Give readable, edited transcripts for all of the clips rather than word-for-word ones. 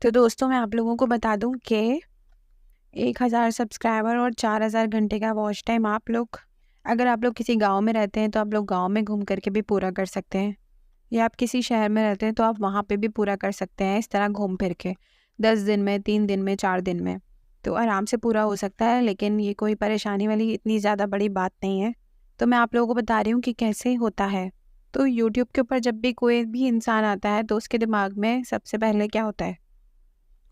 तो दोस्तों मैं आप लोगों को बता दूं कि 1000 सब्सक्राइबर और 4000 घंटे का वॉच टाइम अगर आप लोग किसी गांव में रहते हैं तो आप लोग गांव में घूम करके भी पूरा कर सकते हैं, या आप किसी शहर में रहते हैं तो आप वहां पे भी पूरा कर सकते हैं। इस तरह घूम फिर के 10 दिन में, 3 दिन में, 4 दिन में तो आराम से पूरा हो सकता है। लेकिन ये कोई परेशानी वाली इतनी ज़्यादा बड़ी बात नहीं है। तो मैं आप लोगों को बता रही हूँ कि कैसे होता है। तो यूट्यूब के ऊपर जब भी कोई भी इंसान आता है तो उसके दिमाग में सबसे पहले क्या होता है,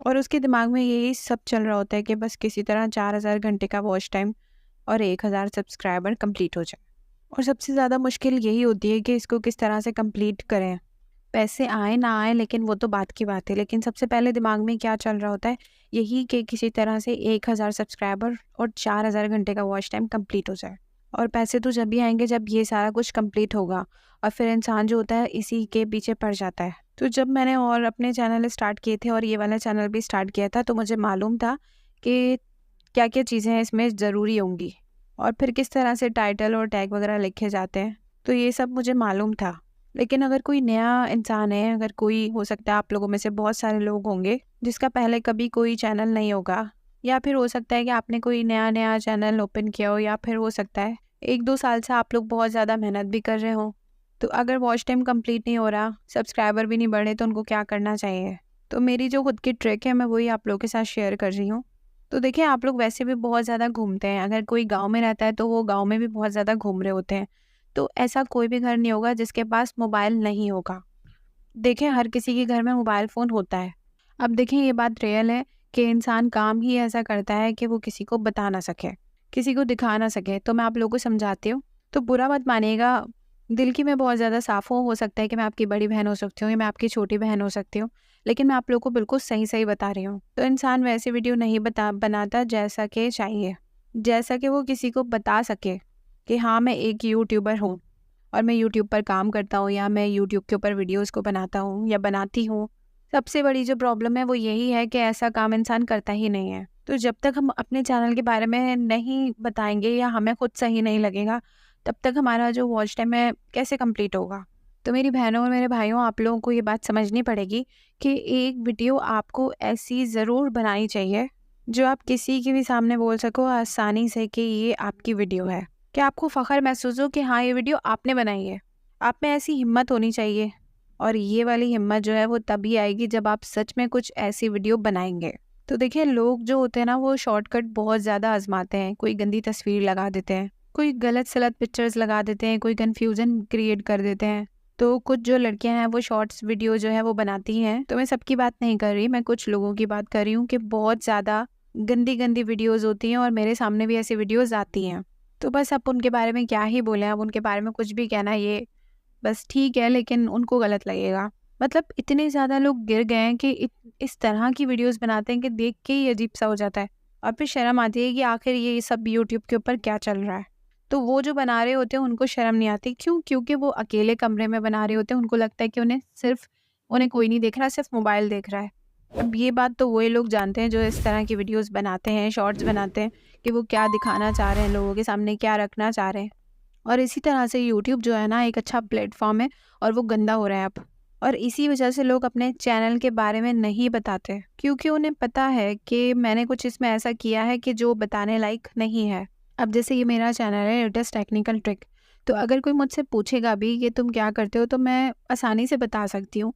और उसके दिमाग में यही सब चल रहा होता है कि बस किसी तरह 4000 घंटे का वॉच टाइम और 1000 सब्सक्राइबर कंप्लीट हो जाए। और सबसे ज़्यादा मुश्किल यही होती है कि इसको किस तरह से कंप्लीट करें। पैसे आए ना आए लेकिन वो तो बात की बात है, लेकिन सबसे पहले दिमाग में क्या चल रहा होता है, यही कि किसी तरह से 1000 सब्सक्राइबर और 4000 घंटे का वॉच टाइम कंप्लीट हो जाए। और पैसे तो जब भी आएंगे जब ये सारा कुछ कंप्लीट होगा, और फिर इंसान जो होता है इसी के पीछे पड़ जाता है। तो जब मैंने और अपने चैनल स्टार्ट किए थे और ये वाला चैनल भी स्टार्ट किया था तो मुझे मालूम था कि क्या क्या चीज़ें हैं इसमें ज़रूरी होंगी, और फिर किस तरह से टाइटल और टैग वगैरह लिखे जाते हैं, तो ये सब मुझे मालूम था। लेकिन अगर कोई नया इंसान है, अगर कोई, हो सकता है आप लोगों में से बहुत सारे लोग होंगे जिसका पहले कभी कोई चैनल नहीं होगा, या फिर हो सकता है कि आपने कोई नया चैनल ओपन किया हो, या फिर हो सकता है 1-2 साल से आप लोग बहुत ज़्यादा मेहनत भी कर रहे हो। तो अगर वॉच टाइम कंप्लीट नहीं हो रहा, सब्सक्राइबर भी नहीं बढ़े, तो उनको क्या करना चाहिए। तो मेरी जो खुद की ट्रिक है मैं वही आप लोगों के साथ शेयर कर रही हूँ। तो देखिए, आप लोग वैसे भी बहुत ज़्यादा घूमते हैं। अगर कोई गांव में रहता है तो वो गांव में भी बहुत ज़्यादा घूम रहे होते हैं। तो ऐसा कोई भी घर नहीं होगा जिसके पास मोबाइल नहीं होगा। देखिए, हर किसी के घर में मोबाइल फ़ोन होता है। अब देखिए, ये बात रियल है कि इंसान काम ही ऐसा करता है कि वो किसी को बता ना सके, किसी को दिखा ना सके। तो मैं आप लोगों को समझाती हूँ, तो बुरा मत मानिएगा। दिल की मैं बहुत ज़्यादा साफ़ हूँ, हो सकता है कि मैं आपकी बड़ी बहन हो सकती हूँ या मैं आपकी छोटी बहन हो सकती हूँ, लेकिन मैं आप लोगों को बिल्कुल सही-सही बता रही हूँ। तो इंसान वैसी वीडियो नहीं बनाता जैसा कि चाहिए, जैसा कि वो किसी को बता सके कि हाँ, मैं एक यूट्यूबर हूँ और मैं यूट्यूब पर काम करता हूँ, या मैं यूट्यूब के ऊपर वीडियोज़ को बनाता हूँ या बनाती हूँ। सबसे बड़ी जो प्रॉब्लम है वो यही है कि ऐसा काम इंसान करता ही नहीं है। तो जब तक हम अपने चैनल के बारे में नहीं बताएँगे या हमें खुद सही नहीं लगेगा, तब तक हमारा जो वॉच टाइम है कैसे कंप्लीट होगा। तो मेरी बहनों और मेरे भाइयों, आप लोगों को ये बात समझनी पड़ेगी कि एक वीडियो आपको ऐसी ज़रूर बनानी चाहिए जो आप किसी के भी सामने बोल सको आसानी से कि ये आपकी वीडियो है। कि आपको फ़ख्र महसूस हो कि हाँ, ये वीडियो आपने बनाई है। आप में ऐसी हिम्मत होनी चाहिए, और ये वाली हिम्मत जो है वो तभी आएगी जब आप सच में कुछ ऐसी वीडियो बनाएंगे। तो देखिए, लोग जो होते हैं ना वो शॉर्टकट बहुत ज़्यादा आजमाते हैं। कोई गंदी तस्वीर लगा देते हैं, कोई गलत सलत पिक्चर्स लगा देते हैं, कोई कन्फ्यूज़न क्रिएट कर देते हैं। तो कुछ जो लड़कियां हैं वो शॉर्ट्स वीडियो जो है वो बनाती हैं। तो मैं सबकी बात नहीं कर रही, मैं कुछ लोगों की बात कर रही हूँ कि बहुत ज़्यादा गंदी गंदी वीडियोज़ होती हैं, और मेरे सामने भी ऐसी वीडियोज़ आती हैं। तो बस अब उनके बारे में क्या ही बोलें, अब उनके बारे में कुछ भी कहना ये बस ठीक है, लेकिन उनको गलत लगेगा। मतलब इतने ज़्यादा लोग गिर गए हैं कि इस तरह की वीडियोस बनाते हैं कि देख के ही अजीब-सा हो जाता है, और फिर शर्म आती है कि आखिर ये सब यूट्यूब के ऊपर क्या चल रहा है। तो वो जो बना रहे होते हैं उनको शर्म नहीं आती, क्यों? क्योंकि वो अकेले कमरे में बना रहे होते हैं। उनको लगता है कि उन्हें कोई नहीं देख रहा, सिर्फ मोबाइल देख रहा है। अब ये बात तो वही लोग जानते हैं जो इस तरह की वीडियोस बनाते हैं, शॉर्ट्स बनाते हैं, कि वो क्या दिखाना चाह रहे हैं, लोगों के सामने क्या रखना चाह रहे हैं। और इसी तरह से यूट्यूब जो है ना एक अच्छा प्लेटफॉर्म है, और वो गंदा हो रहा है अब। और इसी वजह से लोग अपने चैनल के बारे में नहीं बताते, क्योंकि उन्हें पता है कि मैंने कुछ इसमें ऐसा किया है कि जो बताने लायक नहीं है। अब जैसे ये मेरा चैनल है लेटेस्ट टेक्निकल ट्रिक, तो अगर कोई मुझसे पूछेगा भी कि तुम क्या करते हो, तो मैं आसानी से बता सकती हूँ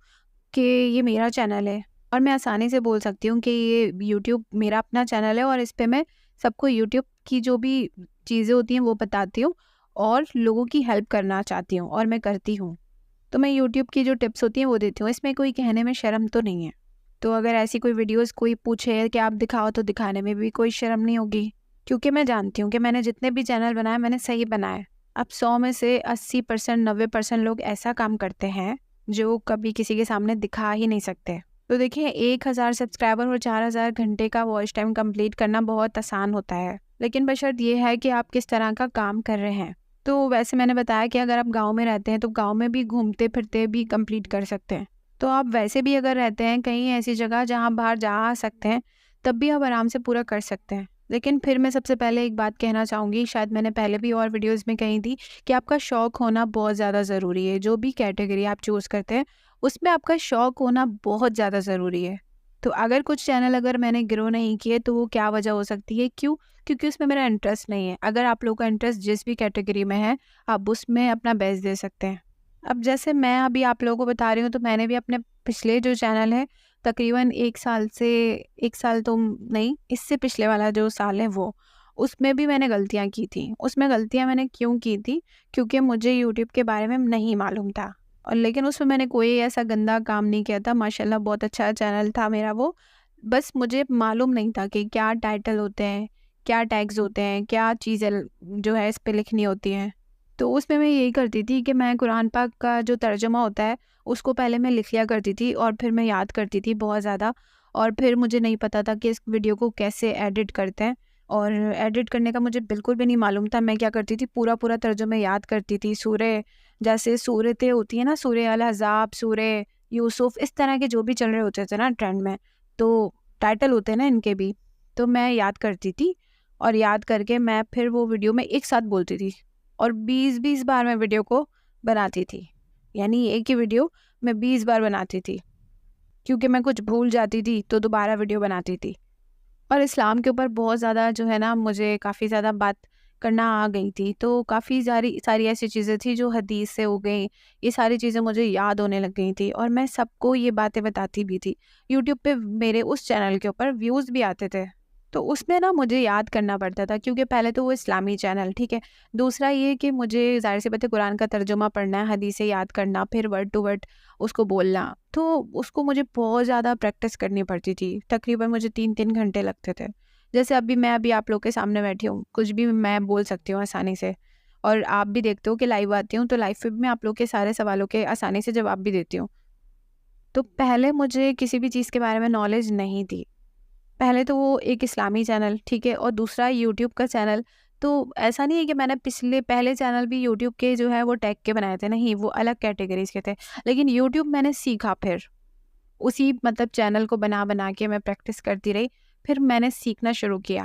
कि ये मेरा चैनल है। और मैं आसानी से बोल सकती हूँ कि ये यूट्यूब मेरा अपना चैनल है, और इस पे मैं सबको यूट्यूब की जो भी चीज़ें होती हैं वो बताती हूँ, और लोगों की हेल्प करना चाहती हूँ, और मैं करती हूँ। तो मैं यूट्यूब की जो टिप्स होती हैं वो देती हूँ, इसमें कोई कहने में शर्म तो नहीं है। तो अगर ऐसी कोई वीडियोस कोई पूछे कि आप दिखाओ, तो दिखाने में भी कोई शर्म नहीं होगी, क्योंकि मैं जानती हूँ कि मैंने जितने भी चैनल बनाए मैंने सही बनाए। अब 100 में से 80% 90% लोग ऐसा काम करते हैं जो कभी किसी के सामने दिखा ही नहीं सकते। तो देखिए, 1000 सब्सक्राइबर और 4000 घंटे का वॉच टाइम कंप्लीट करना बहुत आसान होता है, लेकिन बशर्त ये है कि आप किस तरह का काम कर रहे हैं। तो वैसे मैंने बताया कि अगर आप गांव में रहते हैं तो गांव में भी घूमते फिरते भी कंप्लीट कर सकते हैं। तो आप वैसे भी अगर रहते हैं कहीं ऐसी जगह जहां बाहर जा आ सकते हैं, तब भी आप आराम से पूरा कर सकते हैं। लेकिन फिर मैं सबसे पहले एक बात कहना चाहूँगी, शायद मैंने पहले भी और वीडियोज़ में कही थी, कि आपका शौक़ होना बहुत ज़्यादा ज़रूरी है। जो भी कैटेगरी आप चूज़ करते हैं उसमें आपका शौक़ होना बहुत ज़्यादा ज़रूरी है। तो अगर कुछ चैनल अगर मैंने ग्रो नहीं किए तो वो क्या वजह हो सकती है, क्यों? क्योंकि उसमें मेरा इंटरेस्ट नहीं है। अगर आप लोगों का इंटरेस्ट जिस भी कैटेगरी में है, आप उसमें अपना बेस्ट दे सकते हैं। अब जैसे मैं अभी आप लोगों को बता रही हूँ, तो मैंने भी अपने पिछले जो चैनल है तकरीबन 1 साल से 1 साल तो नहीं, इससे पिछले वाला जो साल है वो, उसमें भी मैंने गलतियाँ की थी। उसमें गलतियाँ मैंने क्यों की थी? क्योंकि मुझे यूट्यूब के बारे में नहीं मालूम था, और लेकिन उसमें मैंने कोई ऐसा गंदा काम नहीं किया था। माशाल्लाह बहुत अच्छा चैनल था मेरा वो। बस मुझे मालूम नहीं था कि क्या टाइटल होते हैं, क्या टैग्स होते हैं, क्या चीज़ें जो है इस पे लिखनी होती हैं। तो उसमें मैं यही करती थी कि मैं कुरान पाक का जो तर्जुमा होता है उसको पहले मैं लिख लिया करती थी, और फिर मैं याद करती थी बहुत ज़्यादा। और फिर मुझे नहीं पता था कि इस वीडियो को कैसे एडिट करते हैं, और एडिट करने का मुझे बिल्कुल भी नहीं मालूम था। मैं क्या करती थी, पूरा तर्जुमा याद करती थी। सूरह, जैसे सूरतें होती है ना, सूरह अल अहज़ाब, सूरह यूसुफ, इस तरह के जो भी चल रहे होते थे ना ट्रेंड में, तो टाइटल होते हैं ना इनके भी, तो मैं याद करती थी। और याद करके मैं फिर वो वीडियो में एक साथ बोलती थी, और 20-20 बार मैं वीडियो को बनाती थी। यानी एक ही वीडियो मैं 20 बार बनाती थी, क्योंकि मैं कुछ भूल जाती थी तो दोबारा वीडियो बनाती थी। और इस्लाम के ऊपर बहुत ज़्यादा जो है ना, मुझे काफ़ी ज़्यादा बात करना आ गई थी। तो काफ़ी सारी सारी ऐसी चीज़ें थी जो हदीस से हो गई, ये सारी चीज़ें मुझे याद होने लग गई थी, और मैं सबको ये बातें बताती भी थी। यूट्यूब पे मेरे उस चैनल के ऊपर व्यूज़ भी आते थे, तो उसमें ना मुझे याद करना पड़ता था, क्योंकि पहले तो वो इस्लामी चैनल, ठीक है। दूसरा ये कि मुझे ज़ाहिर-सी बात है कुरान का तर्जुमा पढ़ना है, हदीसें याद करना, फिर वर्ड टू वर्ड उसको बोलना। तो उसको मुझे बहुत ज़्यादा प्रैक्टिस करनी पड़ती थी। तकरीबन मुझे 3-3 घंटे लगते थे। जैसे मैं अभी आप लोग के सामने बैठी हूँ, कुछ भी मैं बोल सकती हूँ आसानी से, और आप भी देखते हो कि लाइव आती हूँ, तो लाइव पे भी मैं आप लोग के सारे सवालों के आसानी से जवाब भी देती हूँ। तो पहले मुझे किसी भी चीज़ के बारे में नॉलेज नहीं थी। पहले तो वो एक इस्लामी चैनल, ठीक है, और दूसरा यूट्यूब का चैनल। तो ऐसा नहीं है कि मैंने पहले चैनल भी यूट्यूब के जो है वो टैग के बनाए थे, नहीं, वो अलग कैटेगरीज़ के थे। लेकिन यूट्यूब मैंने सीखा फिर, उसी मतलब चैनल को बना के मैं प्रैक्टिस करती रही, फिर मैंने सीखना शुरू किया।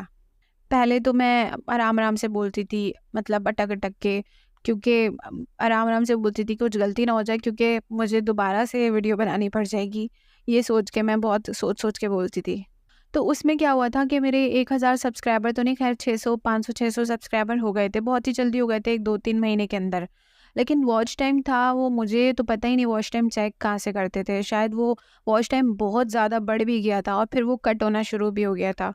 पहले तो मैं आराम-आराम से बोलती थी, मतलब अटक-अटक के, क्योंकि आराम-आराम से बोलती थी, कुछ गलती ना हो जाए, क्योंकि मुझे दोबारा से वीडियो बनानी पड़ जाएगी। ये सोच के मैं बहुत सोच-सोच के बोलती थी। तो उसमें क्या हुआ था कि मेरे 1000 सब्सक्राइबर तो नहीं, खैर 600, 500, 600 सब्सक्राइबर हो गए थे। बहुत ही जल्दी हो गए थे, 1-2-3 महीने के अंदर। लेकिन वॉच टाइम था वो, मुझे तो पता ही नहीं वॉच टाइम चेक कहाँ से करते थे। शायद वो वॉच टाइम बहुत ज़्यादा बढ़ भी गया था, और फिर वो कट होना शुरू भी हो गया था।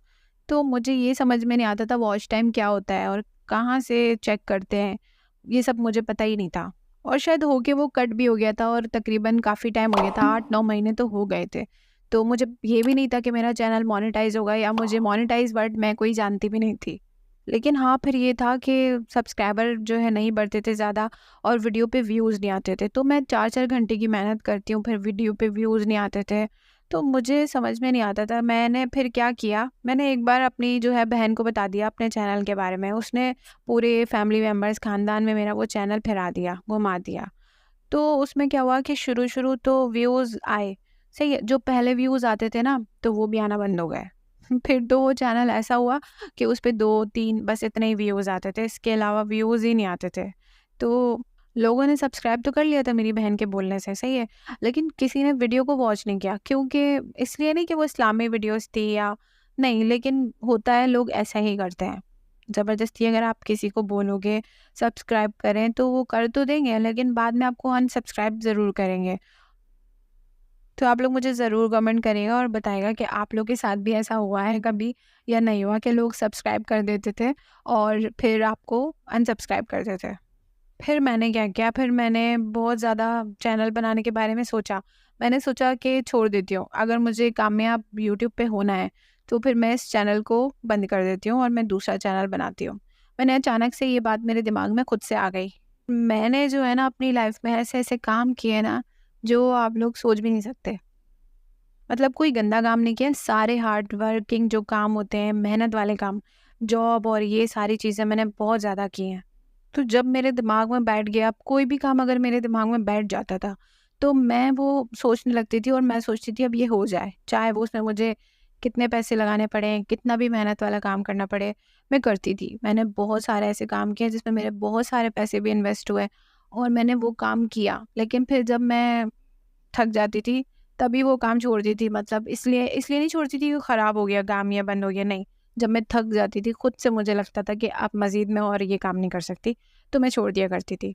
तो मुझे ये समझ में नहीं आता था वॉच टाइम क्या होता है और कहाँ से चेक करते हैं, ये सब मुझे पता ही नहीं था। और शायद हो के वो कट भी हो गया था, और तकरीबन काफ़ी टाइम हो गया था, 8-9 महीने तो हो गए थे। तो मुझे ये भी नहीं था कि मेरा चैनल मोनेटाइज़ होगा, या मुझे मोनेटाइज़ वर्ड मैं कोई जानती भी नहीं थी। लेकिन हाँ, फिर ये था कि सब्सक्राइबर जो है नहीं बढ़ते थे ज़्यादा, और वीडियो पे व्यूज़ नहीं आते थे। तो मैं 4-4 घंटे की मेहनत करती हूँ, फिर वीडियो पे व्यूज़ नहीं आते थे। तो मुझे समझ में नहीं आता था। मैंने फिर क्या किया, मैंने एक बार अपनी जो है बहन को बता दिया अपने चैनल के बारे में। उसने पूरे फैमिली मेंबर्स, ख़ानदान में मेरा वो चैनल फिरा दिया, घुमा दिया। तो उसमें क्या हुआ कि शुरू-शुरू तो व्यूज़ आए, सही है, जो पहले व्यूज़ आते थे ना, तो वो भी आना बंद हो गए। फिर तो वो चैनल ऐसा हुआ कि उस पे 2-3 बस इतने ही व्यूज़ आते थे, इसके अलावा व्यूज़ ही नहीं आते थे। तो लोगों ने सब्सक्राइब तो कर लिया था मेरी बहन के बोलने से, सही है, लेकिन किसी ने वीडियो को वॉच नहीं किया, क्योंकि इसलिए नहीं कि वो इस्लामी वीडियोज़ थी या नहीं, लेकिन होता है लोग ऐसा ही करते हैं। ज़बरदस्ती अगर आप किसी को बोलोगे सब्सक्राइब करें, तो वो कर तो देंगे, लेकिन बाद में आपको अनसब्सक्राइब ज़रूर करेंगे। तो आप लोग मुझे ज़रूर कमेंट करिएगा और बताइएगा कि आप लोग के साथ भी ऐसा हुआ है कभी या नहीं हुआ, कि लोग सब्सक्राइब कर देते थे और फिर आपको अनसब्सक्राइब कर देते थे। फिर मैंने क्या किया, फिर मैंने बहुत ज़्यादा चैनल बनाने के बारे में सोचा। मैंने सोचा कि छोड़ देती हूँ, अगर मुझे कामयाब यूट्यूब पे होना है, तो फिर मैं इस चैनल को बंद कर देती हूँ और मैं दूसरा चैनल बनाती हूँ। मैंने अचानक से ये बात मेरे दिमाग में खुद से आ गई। मैंने जो है ना अपनी लाइफ में ऐसे-ऐसे काम किए ना, जो आप लोग सोच भी नहीं सकते। मतलब कोई गंदा काम नहीं किया, सारे हार्ड वर्किंग जो काम होते हैं, मेहनत वाले काम, जॉब और ये सारी चीज़ें मैंने बहुत ज़्यादा की हैं। तो जब मेरे दिमाग में बैठ गया, कोई भी काम अगर मेरे दिमाग में बैठ जाता था, तो मैं वो सोचने लगती थी, और मैं सोचती थी अब ये हो जाए, चाहे वो उसमें मुझे कितने पैसे लगाने पड़ें, कितना भी मेहनत वाला काम करना पड़े, मैं करती थी। मैंने बहुत सारे ऐसे काम किए जिसमें मेरे बहुत सारे पैसे भी इन्वेस्ट हुए, और मैंने वो काम किया। लेकिन फिर जब मैं थक जाती थी, तभी वो काम छोड़ती थी। मतलब इसलिए इसलिए नहीं छोड़ती थी कि ख़राब हो गया काम या बंद हो गया, नहीं। जब मैं थक जाती थी, खुद से मुझे लगता था कि अब मज़ीद मैं और ये काम नहीं कर सकती, तो मैं छोड़ दिया करती थी।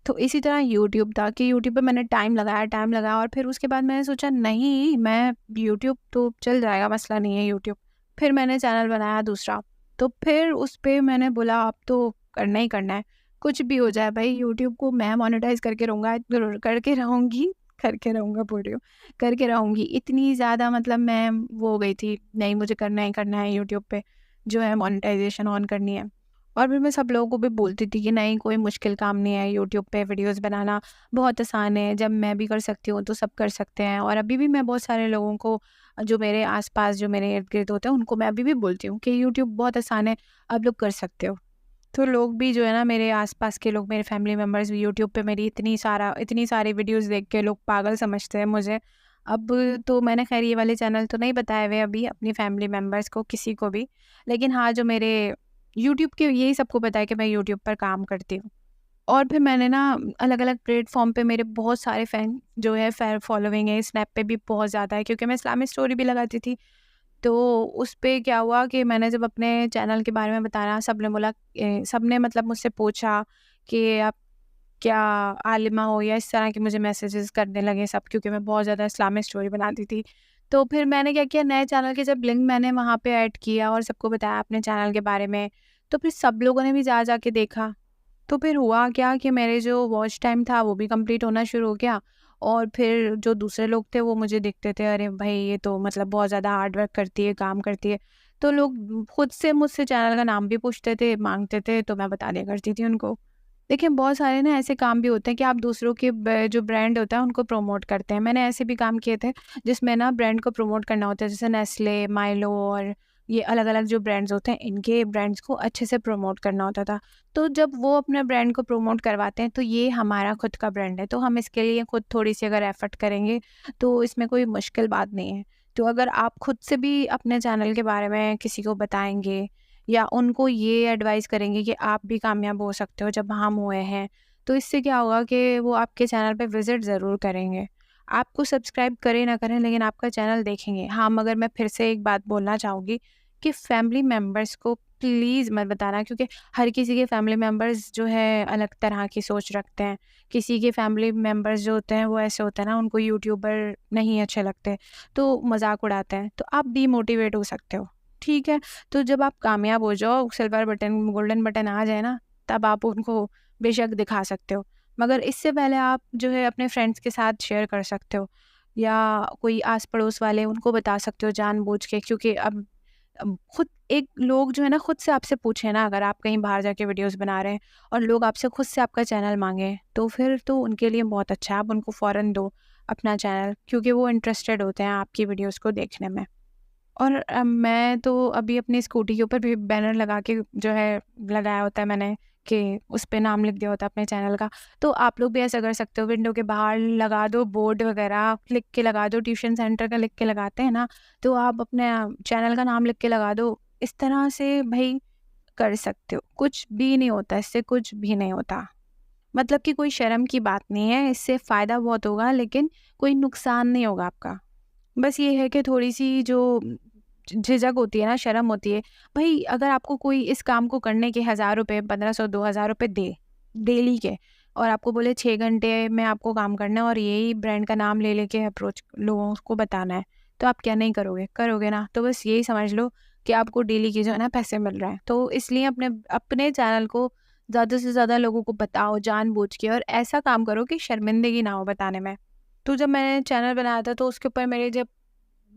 तो इसी तरह यूट्यूब था कि यूट्यूब पे मैंने टाइम लगाया और फिर उसके बाद मैंने सोचा नहीं, मैं यूट्यूब तो चल जाएगा, मसला नहीं है यूट्यूब। फिर मैंने चैनल बनाया दूसरा, तो फिर उस पे मैंने बोला अब तो करना ही करना है, कुछ भी हो जाए भाई यूट्यूब को मैं मोनेटाइज़ करके रहूँगा, करके रहूँगी, करके रहूँगा बोल रही हूँ, करके रहूँगी। इतनी ज़्यादा मतलब मैं वो हो गई थी, नहीं मुझे करना ही करना है यूट्यूब पे जो है मोनेटाइज़ेशन ऑन करनी है। और फिर मैं सब लोगों को भी बोलती थी कि नहीं कोई मुश्किल काम नहीं है, यूट्यूब पे वीडियोस बनाना बहुत आसान है, जब मैं भी कर सकती हूँ तो सब कर सकते हैं। और अभी भी मैं बहुत सारे लोगों को जो मेरे आसपास जो मेरे इर्द गिर्द होते हैं उनको मैं अभी भी बोलती हूँ कि यूट्यूब बहुत आसान है, आप लोग कर सकते हो। तो लोग भी जो है ना, मेरे आसपास के लोग, मेरे फैमिली मेम्बर्स भी यूट्यूब पे मेरी इतनी सारी वीडियोस देख के लोग पागल समझते हैं मुझे। अब तो मैंने खैर ये वाले चैनल तो नहीं बताए हुए अभी अपनी फैमिली मेम्बर्स को, किसी को भी। लेकिन हाँ, जो मेरे यूट्यूब के यही सबको पता है कि मैं यूट्यूब पर काम करती हूँ। और फिर मैंने ना अलग-अलग प्लेटफ़ॉर्म पे मेरे बहुत सारे फ़ैन जो है फॉलोइंग है, स्नैप पे भी बहुत ज़्यादा है क्योंकि मैं इस्लामिक स्टोरी भी लगाती थी। तो उस पे क्या हुआ कि मैंने जब अपने चैनल के बारे में बताया, सबने मतलब मुझसे पूछा कि आप क्या आलिमा हो, या इस तरह के मुझे मैसेजेस करने लगे सब, क्योंकि मैं बहुत ज़्यादा इस्लामिक स्टोरी बनाती थी। तो फिर मैंने क्या किया, नए चैनल के जब लिंक मैंने वहाँ पे ऐड किया और सबको बताया अपने चैनल के बारे में, तो फिर सब लोगों ने भी जा के देखा। तो फिर हुआ क्या कि मेरे जो वॉच टाइम था वो भी कंप्लीट होना शुरू हो गया। और फिर जो दूसरे लोग थे वो मुझे देखते थे, अरे भाई ये तो मतलब बहुत ज़्यादा हार्ड वर्क करती है, काम करती है। तो लोग खुद से मुझसे चैनल का नाम भी पूछते थे, माँगते थे, तो मैं बता दिया करती थी उनको। देखिए बहुत सारे ना ऐसे काम भी होते हैं कि आप दूसरों के जो ब्रांड होता है उनको प्रमोट करते हैं। मैंने ऐसे भी काम किए थे जिसमें ना ब्रांड को प्रमोट करना होता है, जैसे नेस्ले, माइलो और ये अलग-अलग जो ब्रांड्स होते हैं, इनके ब्रांड्स को अच्छे से प्रमोट करना होता था। तो जब वो अपने ब्रांड को प्रमोट करवाते हैं तो ये हमारा खुद का ब्रांड है, तो हम इसके लिए खुद थोड़ी-सी अगर एफर्ट करेंगे तो इसमें कोई मुश्किल बात नहीं है। तो अगर आप खुद से भी अपने चैनल के बारे में किसी को बताएँगे या उनको ये एडवाइस करेंगे कि आप भी कामयाब हो सकते हो जब हम हुए हैं, तो इससे क्या होगा कि वो आपके चैनल पे विज़िट ज़रूर करेंगे। आपको सब्सक्राइब करें ना करें, लेकिन आपका चैनल देखेंगे। हाँ, मगर मैं फिर से एक बात बोलना चाहूँगी कि फैमिली मेंबर्स को प्लीज़ मत बताना, क्योंकि हर किसी के फैमिली मेंबर्स जो है अलग तरह की सोच रखते हैं। किसी के फैमिली मेंबर्स जो होते हैं वो ऐसे होते हैं ना, उनको यूट्यूबर नहीं अच्छे लगते, तो मज़ाक उड़ाते हैं, तो आप डीमोटिवेट हो सकते हो। ठीक है? तो जब आप कामयाब हो जाओ, सिल्वर बटन, गोल्डन बटन आ जाए ना, तब आप उनको बेशक दिखा सकते हो। मगर इससे पहले आप जो है अपने फ्रेंड्स के साथ शेयर कर सकते हो या कोई आस-पड़ोस वाले उनको बता सकते हो जानबूझ के, क्योंकि अब खुद एक लोग जो है ना खुद से आपसे पूछे ना, अगर आप कहीं बाहर जाके वीडियोज़ बना रहे हैं और लोग आपसे खुद से आपका चैनल माँगे, तो फिर तो उनके लिए बहुत अच्छा है। आप उनको फ़ौरन दो अपना चैनल, क्योंकि वो इंटरेस्टेड होते हैं आपकी वीडियोज़ को देखने में। और मैं तो अभी अपनी स्कूटी के ऊपर भी बैनर लगा के जो है लगाया होता है मैंने, कि उस पे नाम लिख दिया होता है अपने चैनल का। तो आप लोग भी ऐसा कर सकते हो, विंडो के बाहर लगा दो बोर्ड वगैरह, लिख के लगा दो, ट्यूशन सेंटर का लिख के लगाते हैं ना, तो आप अपने चैनल का नाम लिख के लगा दो। इस तरह से भई कर सकते हो, कुछ भी नहीं होता इससे, कुछ भी नहीं होता। मतलब कि कोई शर्म की बात नहीं है, इससे फ़ायदा बहुत होगा लेकिन कोई नुकसान नहीं होगा आपका। बस ये है कि थोड़ी-सी जो झिझक होती है ना, शर्म होती है। भई अगर आपको कोई इस काम को करने के ₹1000, 1500, ₹2000 दे, डेली के, और आपको बोले 6 घंटे में आपको काम करना है और यही ब्रांड का नाम ले लेके अप्रोच लोगों को बताना है, तो आप क्या नहीं करोगे? करोगे ना। तो बस यही समझ लो कि आपको डेली के जो है ना पैसे मिल रहे हैं। तो इसलिए अपने अपने चैनल को ज़्यादा से ज़्यादा लोगों को बताओ जानबूझ के, और ऐसा काम करो कि शर्मिंदगी ना हो बताने में। तो जब मैंने चैनल बनाया था तो उसके ऊपर मेरे जब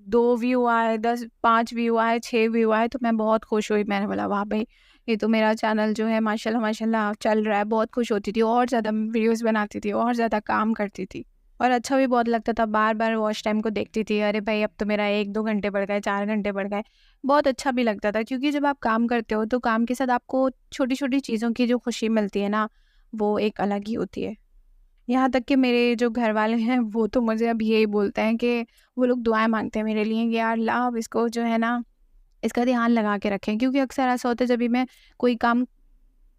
2 व्यू आए, 10 5 व्यू आए, 6 व्यू आए, तो मैं बहुत खुश हुई। मैंने बोला वाह भई! ये तो मेरा चैनल जो है माशाल्लाह माशाल्लाह चल रहा है। बहुत खुश होती थी और ज़्यादा वीडियोज़ बनाती थी और ज़्यादा काम करती थी। और अच्छा भी बहुत लगता था, बार-बार वॉच टाइम को देखती थी, अरे भाई अब तो मेरा 1-2 घंटे बढ़ गए, 4 घंटे बढ़ गए। बहुत अच्छा भी लगता था, क्योंकि जब आप काम करते हो तो काम के साथ आपको छोटी-छोटी चीज़ों की जो खुशी मिलती है ना, वो एक अलग ही होती है। यहाँ तक कि मेरे जो घरवाले हैं वो तो मुझे अब यही बोलते हैं कि वो लोग दुआएँ माँगते हैं मेरे लिए कि यार अल्लाह अब इसको जो है ना, इसका ध्यान लगा के रखें, क्योंकि अक्सर ऐसा होता है जब भी मैं कोई काम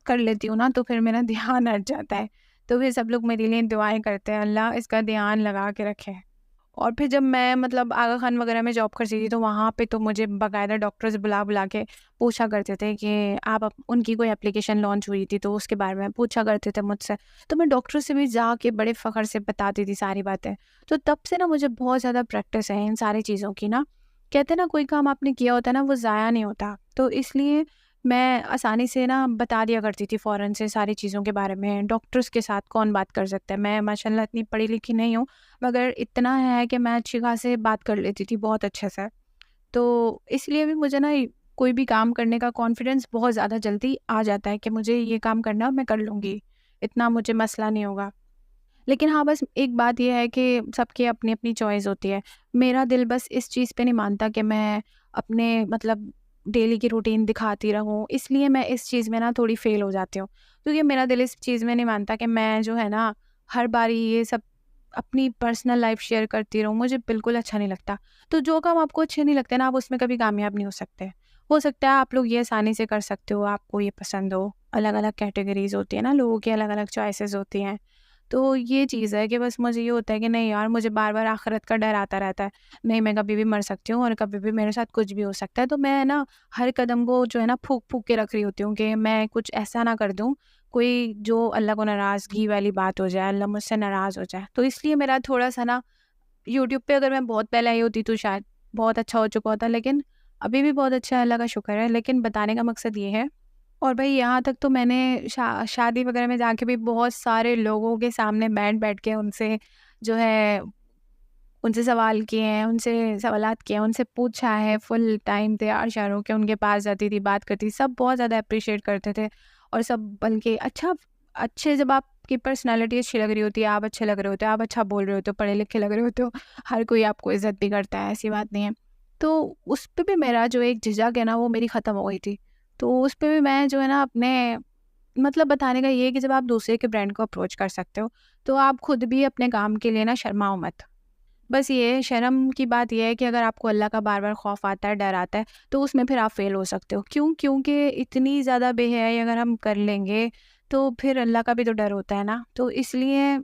कर लेती हूँ ना तो फिर मेरा ध्यान हट जाता है। तो फिर सब लोग मेरे लिए दुआएँ करते हैं, अल्लाह इसका ध्यान लगा के रखे। और फिर जब मैं मतलब आगा खान वगैरह में जॉब करती थी, तो वहाँ पे तो मुझे बाकायदा डॉक्टर्स बुला के पूछा करते थे कि उनकी कोई एप्लीकेशन लॉन्च हुई थी तो उसके बारे में पूछा करते थे मुझसे। तो मैं डॉक्टर से भी जाके बड़े फ़ख्र से बताती थी सारी बातें। तो तब से ना मुझे बहुत ज़्यादा प्रैक्टिस है इन सारी चीज़ों की ना। कहते हैं ना, कोई काम आपने किया होता है ना, वो ज़ाया नहीं होता। तो इसलिए मैं आसानी से ना बता दिया करती थी फ़ौरन से सारी चीज़ों के बारे में। डॉक्टर्स के साथ कौन बात कर सकता है? मैं माशाल्लाह इतनी पढ़ी लिखी नहीं हूँ, मगर इतना है कि मैं अच्छी खासी बात कर लेती थी बहुत अच्छे से। तो इसलिए भी मुझे ना कोई भी काम करने का कॉन्फिडेंस बहुत ज़्यादा जल्दी आ जाता है कि मुझे ये काम करना, मैं कर लूँगी, इतना मुझे मसला नहीं होगा। लेकिन हाँ, बस एक बात ये है कि सबकी अपनी-अपनी चॉइस होती है। मेरा दिल बस इस चीज़ पे नहीं मानता कि मैं अपने मतलब डेली की रूटीन दिखाती रहूँ, इसलिए मैं इस चीज़ में ना थोड़ी फ़ेल हो जाती हूँ। क्योंकि मेरा दिल इस चीज़ में नहीं मानता कि मैं जो है ना, हर बारी ये सब अपनी पर्सनल लाइफ़ शेयर करती रहूँ, मुझे बिल्कुल अच्छा नहीं लगता। तो जो काम आपको अच्छे नहीं लगते ना, आप उसमें कभी कामयाब नहीं हो सकते। हो सकता है आप लोग ये आसानी से कर सकते हो, आपको ये पसंद हो, अलग-अलग कैटेगरीज़ होती है ना, लोगों की अलग-अलग चॉइसेस होती हैं। तो ये चीज़ है कि बस मुझे ये होता है कि नहीं यार, मुझे बार-बार आखिरत का डर आता रहता है। नहीं, मैं कभी भी मर सकती हूँ और कभी भी मेरे साथ कुछ भी हो सकता है। तो मैं ना हर कदम को जो है ना फूँक-फूँक के रख रही होती हूँ कि मैं कुछ ऐसा ना कर दूँ, कोई जो अल्लाह को नाराज़गी वाली बात हो जाए, अल्लाह मुझसे नाराज़ हो जाए। तो इसलिए मेरा थोड़ा-सा ना, यूट्यूब पे अगर मैं बहुत पहले आई होती तो शायद बहुत अच्छा हो चुका होता, लेकिन अभी भी बहुत अच्छा है, अल्लाह का शुक्र है। लेकिन बताने का मकसद ये है, और भाई यहाँ तक तो मैंने शादी वगैरह में जाके भी बहुत सारे लोगों के सामने बैठ-बैठ के उनसे जो है, उनसे सवाल किए हैं, उनसे सवालात किए हैं, उनसे पूछा है, फुल टाइम तैयार-श्यार होके उनके पास जाती थी, बात करती थी। सब बहुत ज़्यादा एप्रिशिएट करते थे और सब बल्कि अच्छे जब आपकी पर्सनैलिटी अच्छी लग रही होती है, आप अच्छे लग रहे होते हो, आप अच्छा बोल रहे होते हो, पढ़े-लिखे लग रहे होते हो, हर कोई आपको इज़्ज़त भी करता है, ऐसी बात नहीं है। तो उस पे भी मेरा जो एक झिझक है ना, वो मेरी ख़त्म हो गई थी। तो उस पे भी मैं जो है ना अपने मतलब बताने का ये है कि जब आप दूसरे के ब्रांड को अप्रोच कर सकते हो, तो आप खुद भी अपने काम के लिए ना शर्माओ मत। बस ये है, शर्म की बात ये है कि अगर आपको अल्लाह का बार-बार खौफ आता है, डर आता है, तो उसमें फिर आप फ़ेल हो सकते हो। क्यों? क्योंकि इतनी ज़्यादा बेहयाई अगर हम कर लेंगे, तो फिर अल्लाह का भी तो डर होता है ना। तो इसलिए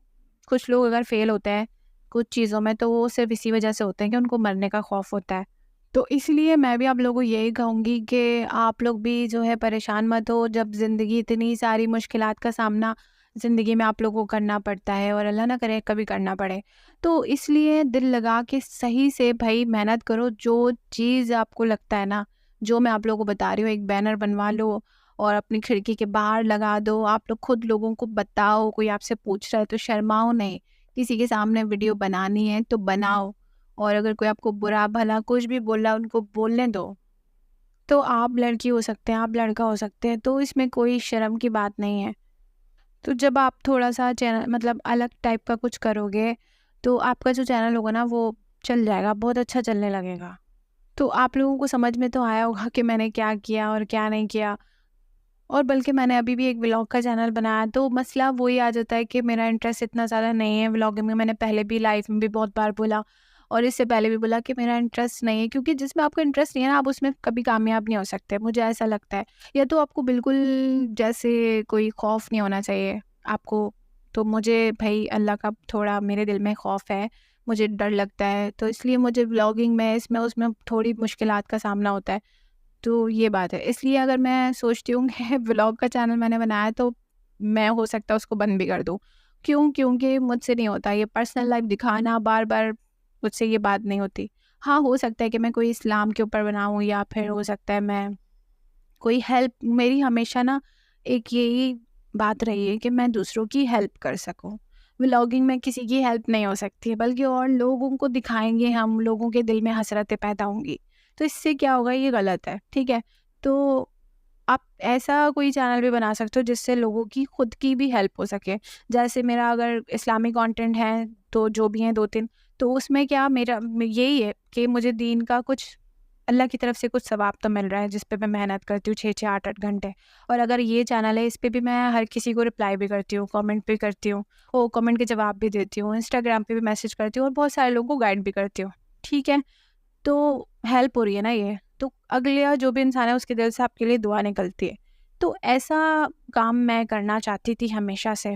कुछ लोग अगर फ़ेल होते हैं कुछ चीज़ों में, तो वो सिर्फ़ इसी वजह से होते हैं कि उनको मरने का खौफ होता है। तो इसलिए मैं भी आप लोगों को यही कहूँगी कि आप लोग भी जो है परेशान मत हो, जब ज़िंदगी इतनी सारी मुश्किलात का सामना ज़िंदगी में आप लोगों को करना पड़ता है और अल्लाह ना करे कभी करना पड़े। तो इसलिए दिल लगा के सही से भई मेहनत करो, जो चीज़ आपको लगता है ना, जो मैं आप लोगों को बता रही हूँ, एक बैनर बनवा लो और अपनी खिड़की के बाहर लगा दो। आप लोग खुद लोगों को बताओ, कोई आपसे पूछ रहा है तो शर्माओ नहीं। किसी के सामने वीडियो बनानी है तो बनाओ, और अगर कोई आपको बुरा-भला कुछ भी बोल रहा है, उनको बोलने दो। तो आप लड़की हो सकते हैं, आप लड़का हो सकते हैं, तो इसमें कोई शर्म की बात नहीं है। तो जब आप थोड़ा-सा चैनल मतलब अलग टाइप का कुछ करोगे, तो आपका जो चैनल होगा ना वो चल जाएगा, बहुत अच्छा चलने लगेगा। तो आप लोगों को समझ में तो आया होगा कि मैंने क्या किया और क्या नहीं किया। और बल्कि मैंने अभी भी एक व्लॉग का चैनल बनाया, तो मसला वही आ जाता है कि मेरा इंटरेस्ट इतना ज़्यादा नहीं है व्लॉगिंग में। मैंने पहले भी लाइफ में भी बहुत बार बोला और इससे पहले भी बोला कि मेरा इंटरेस्ट नहीं है, क्योंकि जिसमें आपको इंटरेस्ट नहीं है ना, आप उसमें कभी कामयाब नहीं हो सकते, मुझे ऐसा लगता है। या तो आपको बिल्कुल जैसे कोई खौफ नहीं होना चाहिए आपको। तो मुझे भाई अल्लाह का थोड़ा मेरे दिल में खौफ है, मुझे डर लगता है, तो इसलिए मुझे व्लॉगिंग में इसमें उसमें थोड़ी मुश्किलात का सामना होता है। तो ये बात है। इसलिए अगर मैं सोचती हूँ कि व्लॉग का चैनल मैंने बनाया, तो मैं हो सकता है उसको बंद भी कर दूँ। क्यों? क्योंकि मुझसे नहीं होता ये पर्सनल लाइफ़ दिखाना बार-बार, मुझसे ये बात नहीं होती। हाँ, हो सकता है कि मैं कोई इस्लाम के ऊपर बनाऊँ, या फिर हो सकता है मैं कोई हेल्प, मेरी हमेशा ना एक यही बात रही है कि मैं दूसरों की हेल्प कर सकूँ। व्लॉगिंग में किसी की हेल्प नहीं हो सकती है, बल्कि और लोगों को दिखाएँगे हम, लोगों के दिल में हसरतें पैदा होंगी। तो इससे क्या होगा, ये गलत है, ठीक है? तो आप ऐसा कोई चैनल भी बना सकते हो जिससे लोगों की खुद की भी हेल्प हो सके। जैसे मेरा अगर इस्लामिक कंटेंट है, तो जो भी हैं 2-3, तो उसमें क्या मेरा यही है कि मुझे दीन का कुछ, अल्लाह की तरफ से कुछ सवाब तो मिल रहा है, जिस पे मैं मेहनत करती हूँ 6-6 8-8 घंटे। और अगर ये चैनल है, इस पे भी मैं हर किसी को रिप्लाई भी करती हूँ, कमेंट भी करती हूँ, वो कमेंट के जवाब भी देती हूँ, इंस्टाग्राम पे भी मैसेज करती हूँ और बहुत सारे लोगों को गाइड भी करती हूँ, ठीक है? तो हेल्प हो रही है ना ये, तो अगला जो भी इंसान है उसके दिल से आपके लिए दुआ निकलती है। तो ऐसा काम मैं करना चाहती थी हमेशा से,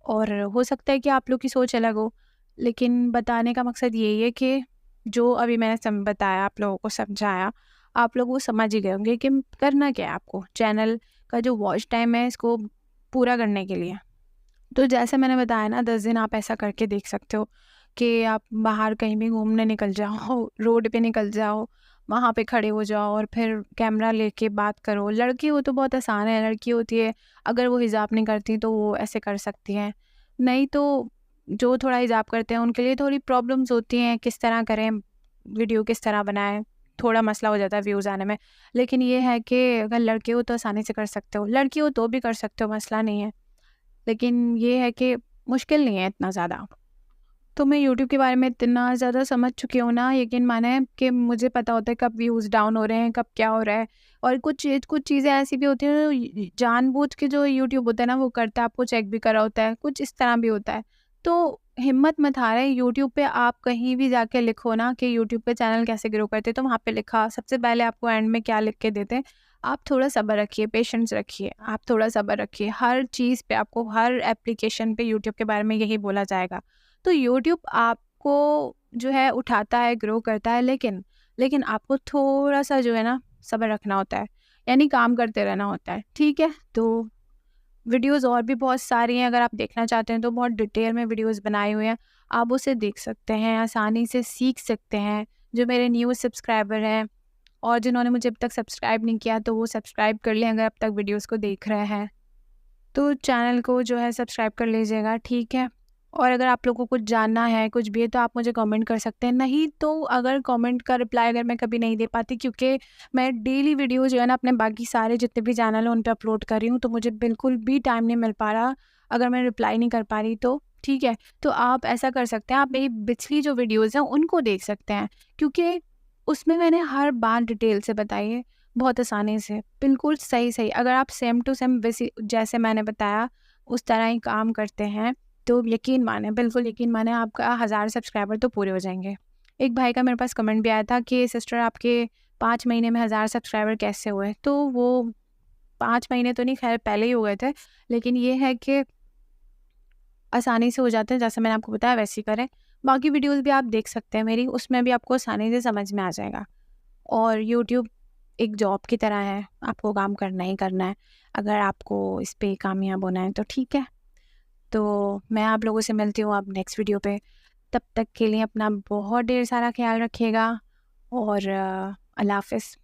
और हो सकता है कि आप लोग की सोच अलग हो, लेकिन बताने का मकसद यही है कि जो अभी मैंने बताया, आप लोगों को समझाया, आप लोग वो समझ ही गए होंगे कि करना क्या है आपको चैनल का जो वॉच टाइम है इसको पूरा करने के लिए। तो जैसे मैंने बताया ना, 10 दिन आप ऐसा करके देख सकते हो कि आप बाहर कहीं भी घूमने निकल जाओ, रोड पे निकल जाओ, वहाँ पे खड़े हो जाओ और फिर कैमरा लेके बात करो। लड़की हो तो बहुत आसान है, लड़की होती है अगर वो हिजाब नहीं करती तो वो ऐसे कर सकती हैं। नहीं तो जो थोड़ा हिजाब करते हैं उनके लिए थोड़ी प्रॉब्लम्स होती हैं, किस तरह करें, वीडियो किस तरह बनाएं, थोड़ा मसला हो जाता है व्यूज़ आने में। लेकिन ये है कि अगर लड़के हो तो आसानी से कर सकते हो, लड़की हो तो भी कर सकते हो, मसला नहीं है। लेकिन ये है कि मुश्किल नहीं है इतना ज़्यादा। तो मैं यूट्यूब के बारे में इतना ज़्यादा समझ चुकी हूँ ना, यकीन माने कि मुझे पता होता है कब व्यूज़ डाउन हो रहे हैं, कब क्या हो रहा है। और कुछ चीज़ें ऐसी भी होती हैं जो जानबूझ के जो यूट्यूब होता है ना वो करता है, आपको चेक भी करा होता है, कुछ इस तरह भी होता है। तो हिम्मत मत हारें, यूट्यूब पे आप कहीं भी जाके लिखो ना कि यूट्यूब पे चैनल कैसे ग्रो करते हैं, तो वहाँ पे लिखा सबसे पहले आपको एंड में क्या लिख के देते हैं, आप थोड़ा सब्र रखिए, पेशेंस रखिए, आप थोड़ा सब्र रखिए। हर चीज़ पे आपको, हर एप्लीकेशन पे यूट्यूब के बारे में यही बोला जाएगा। तो यूट्यूब आपको जो है उठाता है, ग्रो करता है, लेकिन आपको थोड़ा-सा जो है ना सब्र रखना होता है, यानी काम करते रहना होता है, ठीक है? तो वीडियोज़ और भी बहुत सारी हैं, अगर आप देखना चाहते हैं तो बहुत डिटेल में वीडियोज़ बनाए हुए हैं, आप उसे देख सकते हैं, आसानी से सीख सकते हैं। जो मेरे न्यू सब्सक्राइबर हैं और जिन्होंने मुझे अब तक सब्सक्राइब नहीं किया तो वो सब्सक्राइब कर लें अगर अब तक वीडियोज़ को देख रहे हैं। तो चैनल को जो है सब्सक्राइब कर लीजिएगा, ठीक है? और अगर आप लोगों को कुछ जानना है, कुछ भी है तो आप मुझे कमेंट कर सकते हैं। नहीं तो अगर कमेंट का रिप्लाई अगर मैं कभी नहीं दे पाती, क्योंकि मैं डेली वीडियो जो है ना अपने बाकी सारे जितने भी चैनल हैं उन पे अपलोड कर रही हूँ, तो मुझे बिल्कुल भी टाइम नहीं मिल पा रहा अगर मैं रिप्लाई नहीं कर पा रही तो, ठीक है? तो आप ऐसा कर सकते हैं, आप मेरी पिछली जो वीडियोज़ हैं उनको देख सकते हैं, क्योंकि उसमें मैंने हर बात डिटेल से बताई है, बहुत आसानी से, बिल्कुल सही-सही। अगर आप सेम टू सेम वैसी जैसे मैंने बताया उस तरह ही काम करते हैं, तो यकीन मानें, बिल्कुल यकीन मानें, आपका 1000 सब्सक्राइबर तो पूरे हो जाएँगे। एक भाई का मेरे पास कमेंट भी आया था कि सिस्टर आपके 5 महीने में 1000 सब्सक्राइबर कैसे हुए? तो वो 5 महीने तो नहीं, ख़ैर पहले ही हो गए थे, लेकिन ये है कि आसानी से हो जाते हैं, जैसे मैंने आपको बताया वैसे ही करें। बाकी वीडियोज़ भी आप देख सकते हैं मेरी, उसमें भी आपको आसानी से समझ में आ जाएगा। और यूट्यूब एक जॉब की तरह है, आपको काम करना ही करना है। अगर आपको इस पे कामयाब होना है तो ठीक है। तो मैं आप लोगों से मिलती हूँ अब नेक्स्ट वीडियो पे। तब तक के लिए अपना बहुत ढेर सारा ख़्याल रखिएगा और अल्लाह हाफ़िज़।